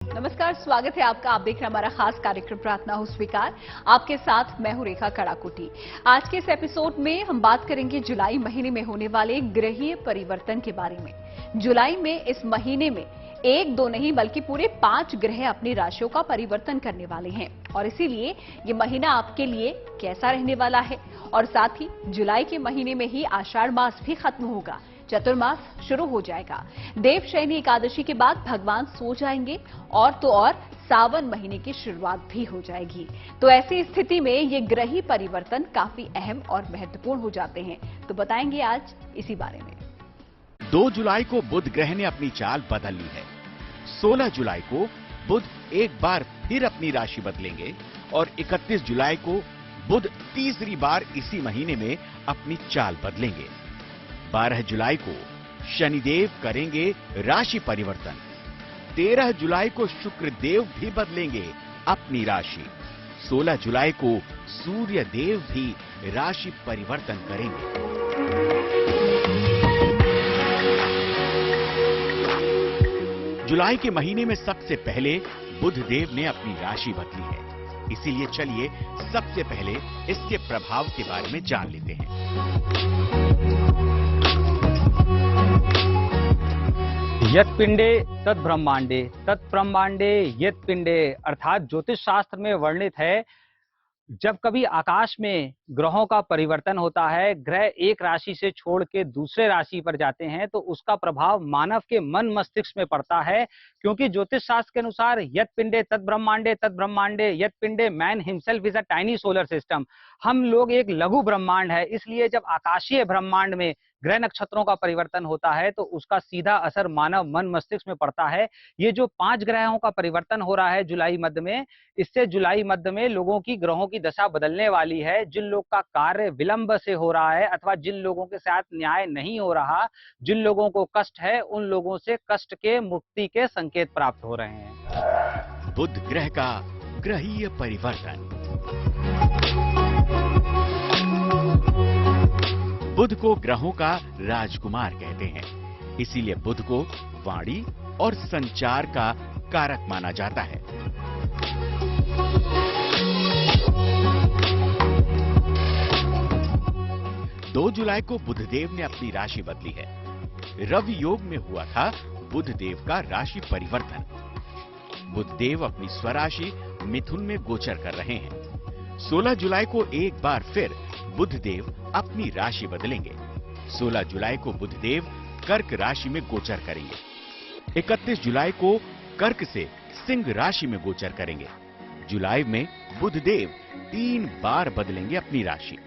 नमस्कार, स्वागत है आपका। आप देख रहे हैं हमारा खास कार्यक्रम प्रार्थना हो स्वीकार। आपके साथ मैं हूं रेखा कड़ाकुटी। आज के इस एपिसोड में हम बात करेंगे जुलाई महीने में होने वाले ग्रहीय परिवर्तन के बारे में। जुलाई में इस महीने में एक दो नहीं बल्कि पूरे 5 ग्रह अपनी राशियों का परिवर्तन करने वाले हैं और इसीलिए ये महीना आपके लिए कैसा रहने वाला है। और साथ ही जुलाई के महीने में ही आषाढ़ मास भी खत्म होगा, चतुर्मास शुरू हो जाएगा। देवशयनी एकादशी के बाद भगवान सो जाएंगे और तो और सावन महीने की शुरुआत भी हो जाएगी। तो ऐसी स्थिति में ये ग्रही परिवर्तन काफी अहम और महत्वपूर्ण हो जाते हैं। तो बताएंगे आज इसी बारे में। 2 जुलाई को बुध ग्रह ने अपनी चाल बदल ली है। 16 जुलाई को बुध एक बार फिर अपनी राशि बदलेंगे और 31 जुलाई को बुध तीसरी बार इसी महीने में अपनी चाल बदलेंगे। 12 जुलाई को शनिदेव करेंगे राशि परिवर्तन। 13 जुलाई को शुक्र देव भी बदलेंगे अपनी राशि। 16 जुलाई को सूर्य देव भी राशि परिवर्तन करेंगे। जुलाई के महीने में सबसे पहले बुध देव ने अपनी राशि बदली है, इसीलिए चलिए सबसे पहले इसके प्रभाव के बारे में जान लेते हैं। यत् पिंडे तत् ब्रह्मांडे तत् ब्रह्मांडे यत् पिंडे, अर्थात ज्योतिष शास्त्र में वर्णित है जब कभी आकाश में ग्रहों का परिवर्तन होता है, ग्रह एक राशि से छोड़ के दूसरे राशि पर जाते हैं तो उसका प्रभाव मानव के मन मस्तिष्क में पड़ता है। क्योंकि ज्योतिष शास्त्र के अनुसार यत् पिंडे तत् ब्रह्मांडे यत् पिंडे, man himself is a tiny solar system. हम लोग एक लघु ब्रह्मांड है, इसलिए जब आकाशीय ब्रह्मांड में ग्रह नक्षत्रों का परिवर्तन होता है तो उसका सीधा असर मानव मन मस्तिष्क में पड़ता है। ये जो 5 ग्रहों का परिवर्तन हो रहा है जुलाई मध्य में, इससे जुलाई मध्य में लोगों की ग्रहों की दशा बदलने वाली है। जिन लोग का कार्य विलंब से हो रहा है अथवा जिन लोगों के साथ न्याय नहीं हो रहा, जिन लोगों को कष्ट है, उन लोगों से कष्ट के मुक्ति के संकेत प्राप्त हो रहे हैं। बुध ग्रह का ग्रहीय परिवर्तन। बुध को ग्रहों का राजकुमार कहते हैं, इसीलिए बुध को वाणी और संचार का कारक माना जाता है। दो जुलाई को बुधदेव ने अपनी राशि बदली है। रवि योग में हुआ था बुधदेव का राशि परिवर्तन। बुधदेव अपनी स्वराशि मिथुन में गोचर कर रहे हैं। 16 जुलाई को एक बार फिर बुधदेव अपनी राशि बदलेंगे। 16 जुलाई को बुधदेव कर्क राशि में गोचर करेंगे। 31 जुलाई को कर्क से सिंह राशि में गोचर करेंगे। जुलाई में बुधदेव 3 बार बदलेंगे अपनी राशि।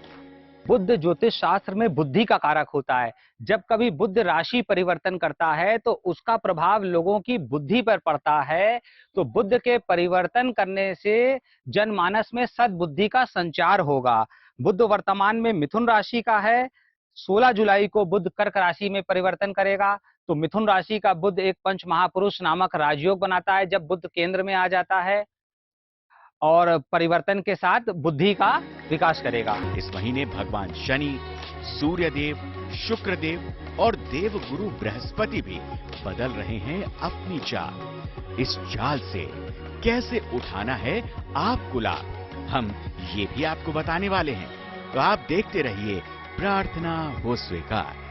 बुध ज्योतिष शास्त्र में बुद्धि का कारक होता है। जब कभी बुध राशि परिवर्तन करता है तो उसका प्रभाव लोगों की बुद्धि पर पड़ता है। तो बुध के परिवर्तन करने से जनमानस में सद्बुद्धि का संचार होगा। बुध वर्तमान में मिथुन राशि का है। 16 जुलाई को बुध कर्क राशि में परिवर्तन करेगा तो मिथुन राशि का बुध एक पंच महापुरुष नामक राजयोग बनाता है जब बुध केंद्र में आ जाता है और परिवर्तन के साथ बुद्धि का विकास करेगा। इस महीने भगवान शनि, सूर्यदेव, शुक्रदेव और देवगुरु बृहस्पति भी बदल रहे हैं अपनी चाल। इस चाल से कैसे उठाना है आपको लाभ, हम ये भी आपको बताने वाले हैं। तो आप देखते रहिए प्रार्थना हो स्वीकार।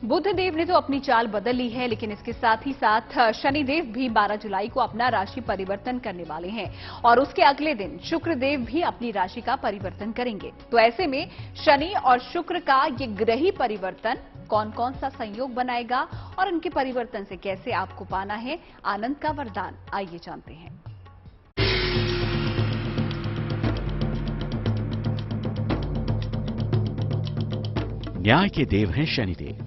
बुधदेव ने तो अपनी चाल बदल ली है, लेकिन इसके साथ ही साथ शनिदेव भी 12 जुलाई को अपना राशि परिवर्तन करने वाले हैं और उसके अगले दिन शुक्रदेव भी अपनी राशि का परिवर्तन करेंगे। तो ऐसे में शनि और शुक्र का ये ग्रही परिवर्तन कौन कौन सा संयोग बनाएगा और इनके परिवर्तन से कैसे आपको पाना है आनंद का वरदान, आइए जानते हैं। न्याय के देव हैं शनिदेव।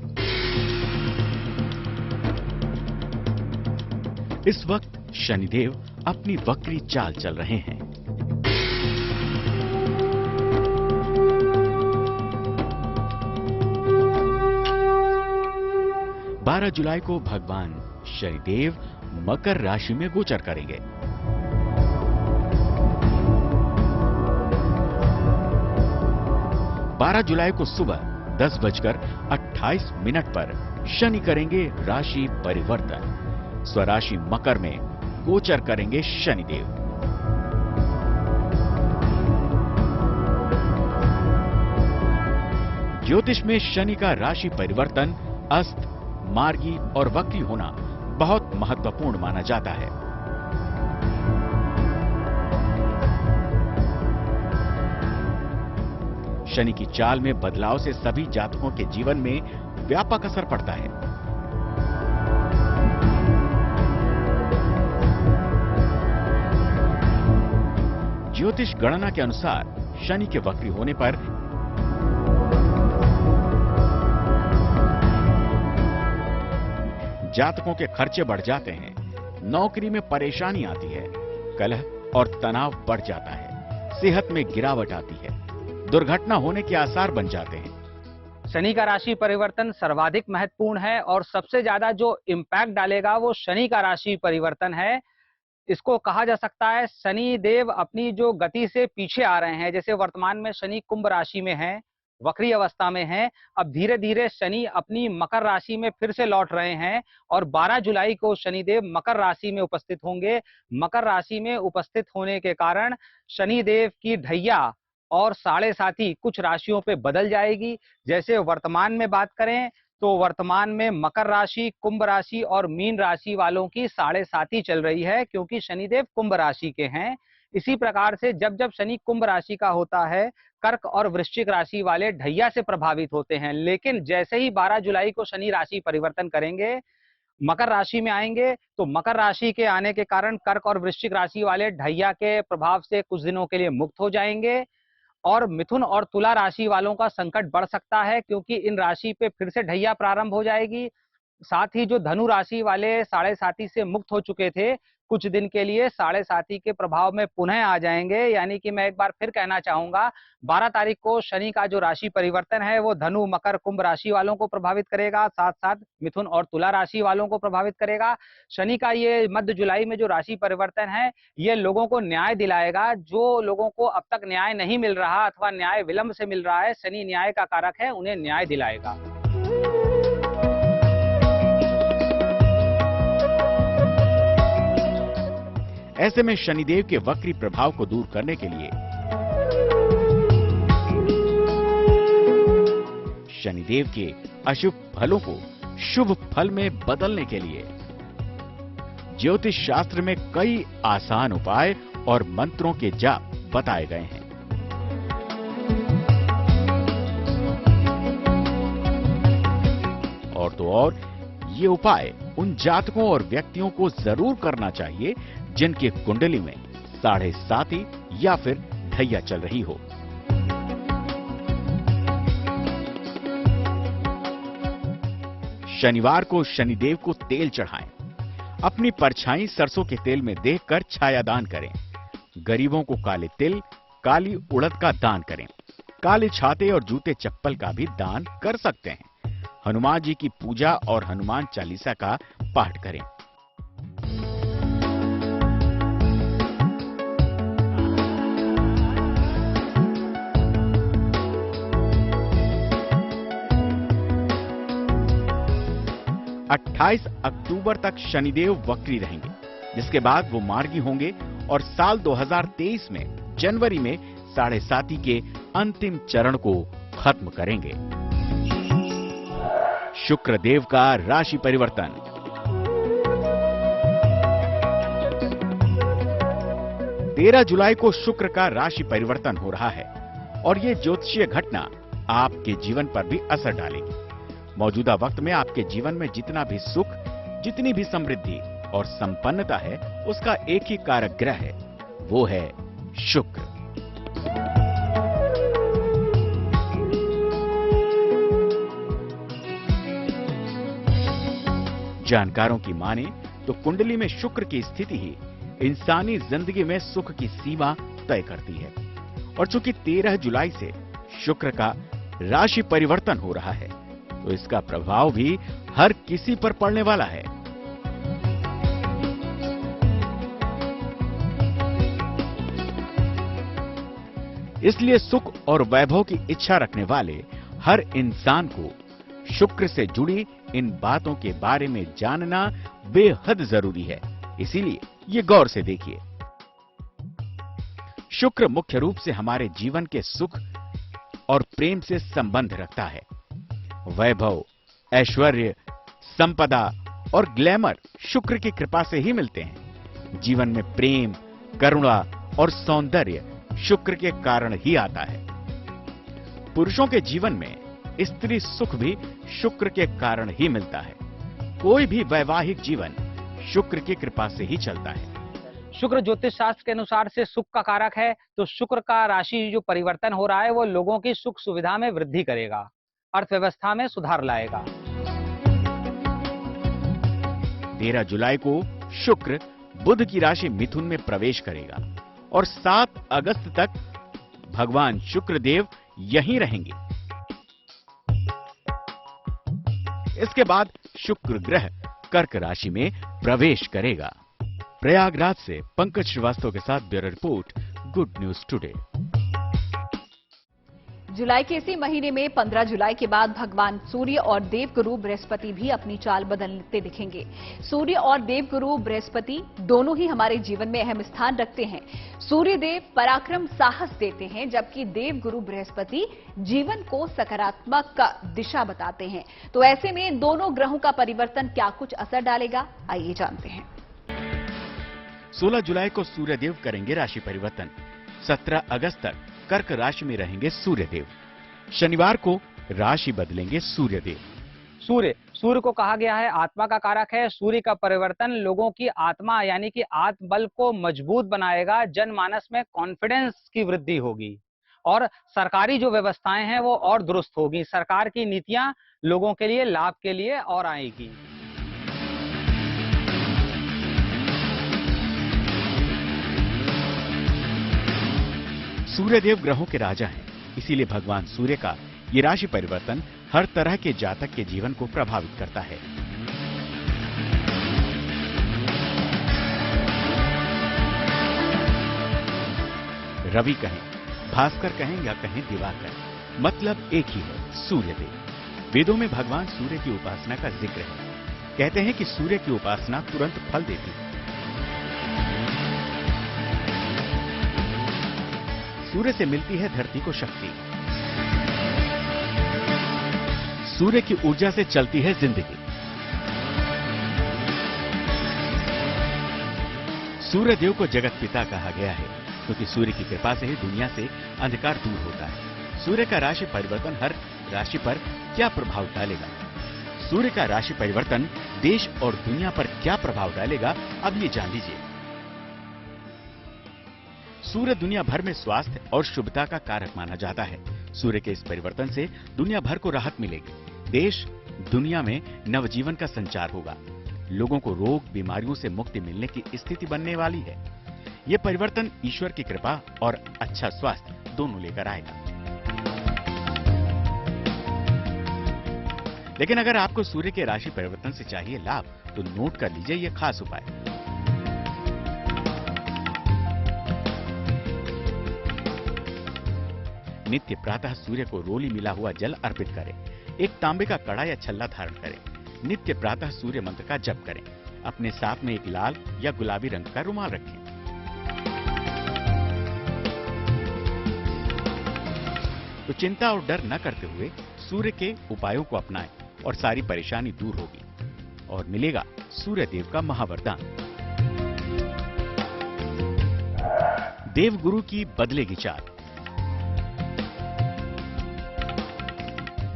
इस वक्त शनिदेव अपनी वक्री चाल चल रहे हैं। बारह जुलाई को भगवान शनिदेव मकर राशि में गोचर करेंगे। 12 जुलाई को सुबह 10:28 पर शनि करेंगे राशि परिवर्तन। स्वराशि मकर में गोचर करेंगे शनिदेव। ज्योतिष में शनि का राशि परिवर्तन, अस्त, मार्गी और वक्री होना बहुत महत्वपूर्ण माना जाता है। शनि की चाल में बदलाव से सभी जातकों के जीवन में व्यापक असर पड़ता है। ज्योतिष गणना के अनुसार शनि के वक्री होने पर जातकों के खर्चे बढ़ जाते हैं, नौकरी में परेशानी आती है, कलह और तनाव बढ़ जाता है, सेहत में गिरावट आती है, दुर्घटना होने के आसार बन जाते हैं। शनि का राशि परिवर्तन सर्वाधिक महत्वपूर्ण है और सबसे ज्यादा जो इम्पैक्ट डालेगा वो शनि का राशि परिवर्तन है। इसको कहा जा सकता है शनि देव अपनी जो गति से पीछे आ रहे हैं। जैसे वर्तमान में शनि कुंभ राशि में है, वक्री अवस्था में है, अब धीरे धीरे शनि अपनी मकर राशि में फिर से लौट रहे हैं और 12 जुलाई को शनिदेव मकर राशि में उपस्थित होंगे। मकर राशि में उपस्थित होने के कारण शनिदेव की ढैया और साढ़े साथी कुछ राशियों पे बदल जाएगी। जैसे वर्तमान में बात करें तो वर्तमान में मकर राशि, कुंभ राशि और मीन राशि वालों की साढ़े साथी चल रही है, क्योंकि शनिदेव कुंभ राशि के हैं। इसी प्रकार से जब जब शनि कुंभ राशि का होता है, कर्क और वृश्चिक राशि वाले ढैया से प्रभावित होते हैं। लेकिन जैसे ही 12 जुलाई को शनि राशि परिवर्तन करेंगे, मकर राशि में आएंगे, तो मकर राशि के आने के कारण कर्क और वृश्चिक राशि वाले ढैया के प्रभाव से कुछ दिनों के लिए मुक्त हो जाएंगे और मिथुन और तुला राशि वालों का संकट बढ़ सकता है, क्योंकि इन राशि पे फिर से ढैया प्रारंभ हो जाएगी। साथ ही जो धनु राशि वाले साढ़े साथी से मुक्त हो चुके थे, कुछ दिन के लिए साढ़े साथी के प्रभाव में पुनः आ जाएंगे। यानी कि मैं एक बार फिर कहना चाहूंगा, 12 तारीख को शनि का जो राशि परिवर्तन है वो धनु, मकर, कुंभ राशि वालों को प्रभावित करेगा, साथ साथ मिथुन और तुला राशि वालों को प्रभावित करेगा। शनि का ये मध्य जुलाई में जो राशि परिवर्तन है, ये लोगों को न्याय दिलाएगा। जो लोगों को अब तक न्याय नहीं मिल रहा अथवा न्याय विलंब से मिल रहा है, शनि न्याय का कारक है, उन्हें न्याय दिलाएगा। ऐसे में शनिदेव के वक्री प्रभाव को दूर करने के लिए शनिदेव के अशुभ फलों को शुभ फल में बदलने के लिए ज्योतिष शास्त्र में कई आसान उपाय और मंत्रों के जाप बताए गए हैं। और तो और ये उपाय उन जातकों और व्यक्तियों को जरूर करना चाहिए जिनकी कुंडली में साढ़े साती या फिर ढैया चल रही हो। शनिवार को शनिदेव को तेल चढ़ाएं। अपनी परछाई सरसों के तेल में देखकर छायादान करें। गरीबों को काले तिल, काली उड़द का दान करें। काले छाते और जूते चप्पल का भी दान कर सकते हैं। हनुमान जी की पूजा और हनुमान चालीसा का पाठ करें। अट्ठाईस अक्टूबर तक शनिदेव वक्री रहेंगे, जिसके बाद वो मार्गी होंगे और साल 2023 में जनवरी में साढ़े साती के अंतिम चरण को खत्म करेंगे। शुक्र देव का राशि परिवर्तन। तेरह जुलाई को शुक्र का राशि परिवर्तन हो रहा है और ये ज्योतिषीय घटना आपके जीवन पर भी असर डालेगी। मौजूदा वक्त में आपके जीवन में जितना भी सुख, जितनी भी समृद्धि और संपन्नता है, उसका एक ही कारक ग्रह है, वो है शुक्र। जानकारों की माने तो कुंडली में शुक्र की स्थिति ही इंसानी जिंदगी में सुख की सीमा तय करती है। और चूंकि 13 जुलाई से शुक्र का राशि परिवर्तन हो रहा है, तो इसका प्रभाव भी हर किसी पर पड़ने वाला है। इसलिए सुख और वैभव की इच्छा रखने वाले हर इंसान को शुक्र से जुड़ी इन बातों के बारे में जानना बेहद जरूरी है, इसीलिए ये गौर से देखिए। शुक्र मुख्य रूप से हमारे जीवन के सुख और प्रेम से संबंध रखता है। वैभव, ऐश्वर्य, संपदा और ग्लैमर शुक्र की कृपा से ही मिलते हैं। जीवन में प्रेम, करुणा और सौंदर्य शुक्र के कारण ही आता है। पुरुषों के जीवन में स्त्री सुख भी शुक्र के कारण ही मिलता है। कोई भी वैवाहिक जीवन शुक्र की कृपा से ही चलता है। शुक्र ज्योतिष शास्त्र के अनुसार से सुख का कारक है, तो शुक्र का राशि जो परिवर्तन हो रहा है वो लोगों की सुख सुविधा में वृद्धि करेगा, अर्थव्यवस्था में सुधार लाएगा। 13 जुलाई को शुक्र बुध की राशि मिथुन में प्रवेश करेगा और 7 अगस्त तक भगवान शुक्रदेव यहीं रहेंगे। इसके बाद शुक्र ग्रह कर्क राशि में प्रवेश करेगा। प्रयागराज से पंकज श्रीवास्तव के साथ bureau report, good news today. जुलाई के इसी महीने में 15 जुलाई के बाद भगवान सूर्य और देवगुरु बृहस्पति भी अपनी चाल बदलते दिखेंगे। सूर्य और देवगुरु बृहस्पति दोनों ही हमारे जीवन में अहम स्थान रखते हैं। सूर्य देव पराक्रम, साहस देते हैं, जबकि देवगुरु बृहस्पति जीवन को सकारात्मक दिशा बताते हैं। तो ऐसे में इन दोनों ग्रहों का परिवर्तन क्या कुछ असर डालेगा, आइए जानते हैं। 16 जुलाई को सूर्यदेव करेंगे राशि परिवर्तन। 17 अगस्त तक कर्क राशि में रहेंगे सूर्यदेव। शनिवार को राशि बदलेंगे सूर्यदेव। सूर्य को कहा गया है आत्मा का कारक है। सूर्य का परिवर्तन लोगों की आत्मा यानी कि आत्मबल को मजबूत बनाएगा, जनमानस में कॉन्फिडेंस की वृद्धि होगी और सरकारी जो व्यवस्थाएं हैं वो और दुरुस्त होगी। सरकार की नीतियां लोगों के लिए, लाभ के लिए और आएगी। सूर्यदेव ग्रहों के राजा हैं, इसीलिए भगवान सूर्य का ये राशि परिवर्तन हर तरह के जातक के जीवन को प्रभावित करता है। रवि कहें, भास्कर कहें या कहें दिवाकर, मतलब एक ही है, सूर्यदेव। वेदों में भगवान सूर्य की उपासना का जिक्र है। कहते हैं कि सूर्य की उपासना तुरंत फल देती है। सूर्य से मिलती है धरती को शक्ति। सूर्य की ऊर्जा से चलती है जिंदगी। सूर्य देव को जगत पिता कहा गया है, क्योंकि सूर्य की कृपा से ही दुनिया से अंधकार दूर होता है। सूर्य का राशि परिवर्तन हर राशि पर क्या प्रभाव डालेगा? सूर्य का राशि परिवर्तन देश और दुनिया पर क्या प्रभाव डालेगा, अब ये जान लीजिए। सूर्य दुनिया भर में स्वास्थ्य और शुभता का कारक माना जाता है। सूर्य के इस परिवर्तन से दुनिया भर को राहत मिलेगी। देश, दुनिया में नवजीवन का संचार होगा। लोगों को रोग, बीमारियों से मुक्ति मिलने की स्थिति बनने वाली है। यह परिवर्तन ईश्वर की कृपा और अच्छा स्वास्थ्य दोनों लेकर आएगा। लेकिन अगर आपको सूर्य के राशि परिवर्तन से चाहिए लाभ, तो नोट कर लीजिए यह खास उपाय। नित्य प्रातः सूर्य को रोली मिला हुआ जल अर्पित करें। एक तांबे का कड़ा या छल्ला धारण करें। नित्य प्रातः सूर्य मंत्र का जप करें। अपने साथ में एक लाल या गुलाबी रंग का रुमाल रखें। तो चिंता और डर न करते हुए सूर्य के उपायों को अपनाएं और सारी परेशानी दूर होगी और मिलेगा सूर्य देव का महावरदान। देवगुरु की बदलेगी चाल।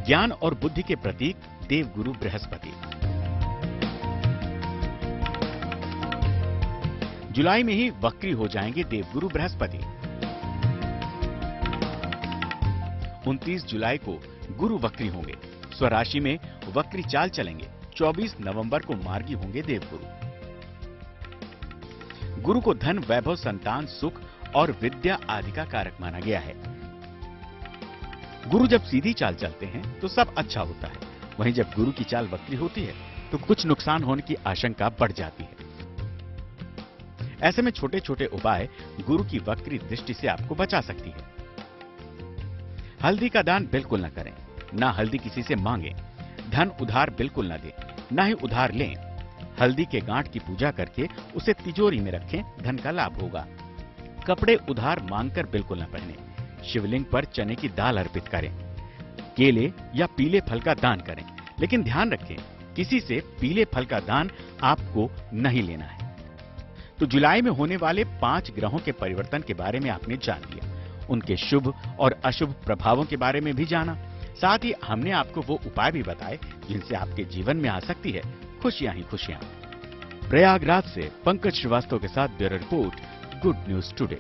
ज्ञान और बुद्धि के प्रतीक देवगुरु बृहस्पति। जुलाई में ही वक्री हो जाएंगे देवगुरु बृहस्पति। 29 जुलाई को गुरु वक्री होंगे, स्वराशि में वक्री चाल चलेंगे। 24 नवंबर को मार्गी होंगे देवगुरु। गुरु को धन, वैभव, संतान, सुख और विद्या आदि का कारक माना गया है। गुरु जब सीधी चाल चलते हैं तो सब अच्छा होता है, वहीं जब गुरु की चाल वक्री होती है तो कुछ नुकसान होने की आशंका बढ़ जाती है। ऐसे में छोटे छोटे उपाय गुरु की वक्री दृष्टि से आपको बचा सकती है। हल्दी का दान बिल्कुल न करें, ना हल्दी किसी से मांगें। धन उधार बिल्कुल न दें, न ही उधार लें। हल्दी के गांठ की पूजा करके उसे तिजोरी में रखें, धन का लाभ होगा। कपड़े उधार मांगकर बिल्कुल न पहनें। शिवलिंग पर चने की दाल अर्पित करें। केले या पीले फल का दान करें, लेकिन ध्यान रखें किसी से पीले फल का दान आपको नहीं लेना है। तो जुलाई में होने वाले 5 ग्रहों के परिवर्तन के बारे में आपने जान लिया, उनके शुभ और अशुभ प्रभावों के बारे में भी जाना। साथ ही हमने आपको वो उपाय भी बताए जिनसे आपके जीवन में आ सकती है खुशियां ही खुशियां। प्रयागराज से पंकज श्रीवास्तव के साथ bureau report, good news today.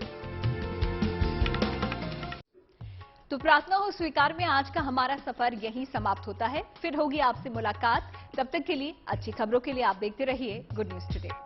तो प्रार्थना हो स्वीकार में आज का हमारा सफर यहीं समाप्त होता है। फिर होगी आपसे मुलाकात। तब तक के लिए अच्छी खबरों के लिए आप देखते रहिए गुड न्यूज टुडे।